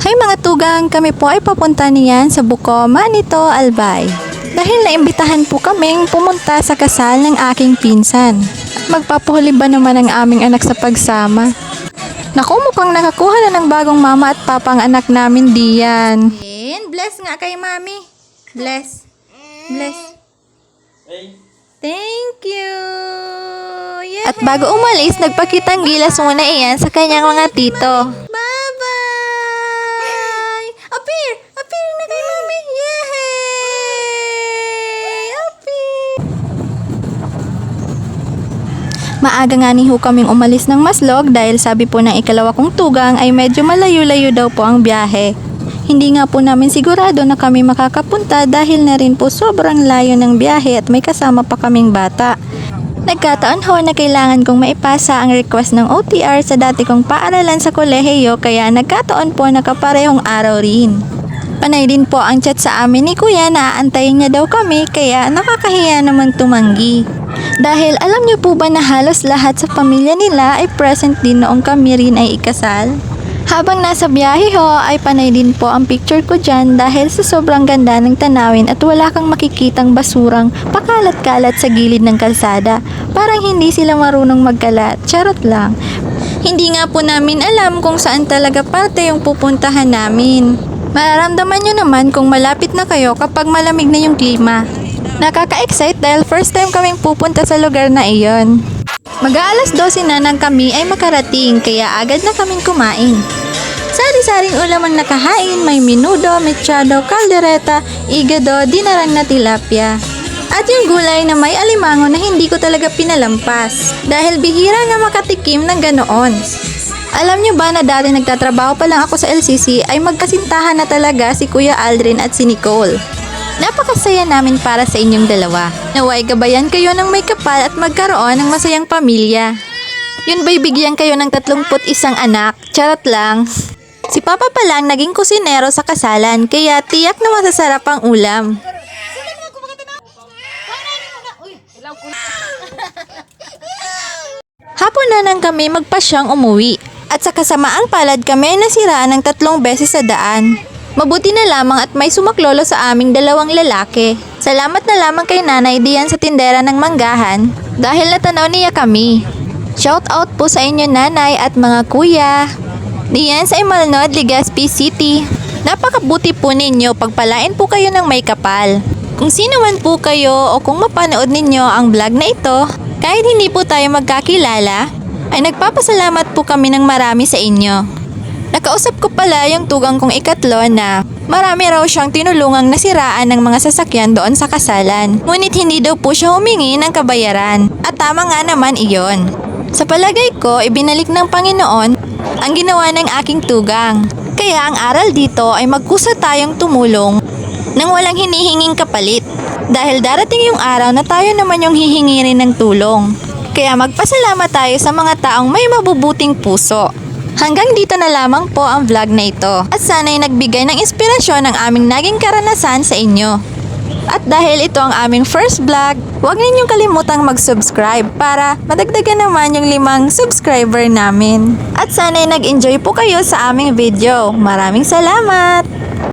Hay mga tugang, kami po ay papunta niyan sa Buko, Manito, Albay. Dahil naimbitahan po kaming pumunta sa kasal ng aking pinsan. Magpapuhuli ba naman ang aming anak sa pagsama? Naku, mukhang nakakuha na ng bagong mama at papa ang anak namin diyan. Bless nga kay mami. Bless. Bless. Thank you. Yeah. At bago umalis, nagpakitang gilas muna iyan sa kanyang mga tito. Bye-bye! Appear! Appear na kay mami! Yay! Appear! Maaga nga ni ho kaming umalis ng Maslog dahil sabi po ng ikalawa kong tugang ay medyo malayo-layo daw po ang biyahe. Hindi nga po namin sigurado na kami makakapunta dahil na rin po sobrang layo ng biyahe at may kasama pa kaming bata. Nagkataon ho na kailangan kong maipasa ang request ng OTR sa dati kong paaralan sa kolehiyo kaya nagkataon po na kaparehong araw rin. Panay din po ang chat sa amin ni Kuya na aantayin niya daw kami kaya nakakahiya naman tumanggi. Dahil alam niyo po ba na halos lahat sa pamilya nila ay present din noong kami rin ay ikasal? Habang nasa biyahe ho ay panay din po ang picture ko dyan dahil sa sobrang ganda ng tanawin at wala kang makikitang basurang pakalat-kalat sa gilid ng kalsada. Parang hindi sila marunong magkalat, charot lang. Hindi nga po namin alam kung saan talaga parte yung pupuntahan namin. Mararamdaman nyo naman kung malapit na kayo kapag malamig na yung klima. Nakaka-excite dahil first time kaming pupunta sa lugar na iyon. Mag-aalas 12 na nang kami ay makarating kaya agad na kaming kumain. Sari-saring ulam ang nakahain, may menudo, mechado, kaldereta, igado, dinarang na tilapia. At yung gulay na may alimango na hindi ko talaga pinalampas dahil bihira na makatikim ng ganoon. Alam nyo ba na dati nagtatrabaho pa lang ako sa LCC ay magkasintahan na talaga si Kuya Aldrin at si Nicole. Napakasaya namin para sa inyong dalawa. Naway gabayan kayo ng may kapal at magkaroon ng masayang pamilya. Yun ba'y bigyan kayo ng 31 anak? Charot lang. Si Papa pa lang naging kusinero sa kasalan kaya tiyak na masasarap ang ulam. Hapon na nang kami magpasyang umuwi at sa kasamaang palad kami nasiraan ng 3 beses sa daan. Mabuti na lamang at may sumaklolo sa aming 2 lalaki. Salamat na lamang kay Nanay diyan sa tindera ng manggahan dahil natanaw niya kami. Shout out po sa inyo Nanay at mga kuya. Diyan sa Imalnod, Legazpi City. Napakabuti po ninyo, pagpalain po kayo ng may kapal. Kung sino man po kayo o kung mapanood ninyo ang vlog na ito, kahit hindi po tayo magkakilala, ay nagpapasalamat po kami ng marami sa inyo. Nakausap ko pala yung tugang kong ikatlo na marami raw siyang tinulungang nasiraan ng mga sasakyan doon sa kasalan. Ngunit hindi daw po siya humingi ng kabayaran. At tama nga naman iyon. Sa palagay ko, ibinalik ng Panginoon ang ginawa ng aking tugang. Kaya ang aral dito ay magkusa tayong tumulong nang walang hinihinging kapalit. Dahil darating yung araw na tayo naman yung hihingi rin ng tulong. Kaya magpasalamat tayo sa mga taong may mabubuting puso. Hanggang dito na lamang po ang vlog na ito at sana'y nagbigay ng inspirasyon ang aming naging karanasan sa inyo. At dahil ito ang aming first vlog, huwag ninyong kalimutang mag-subscribe para madagdagan naman yung 5 subscriber namin. At sana'y nag-enjoy po kayo sa aming video. Maraming salamat!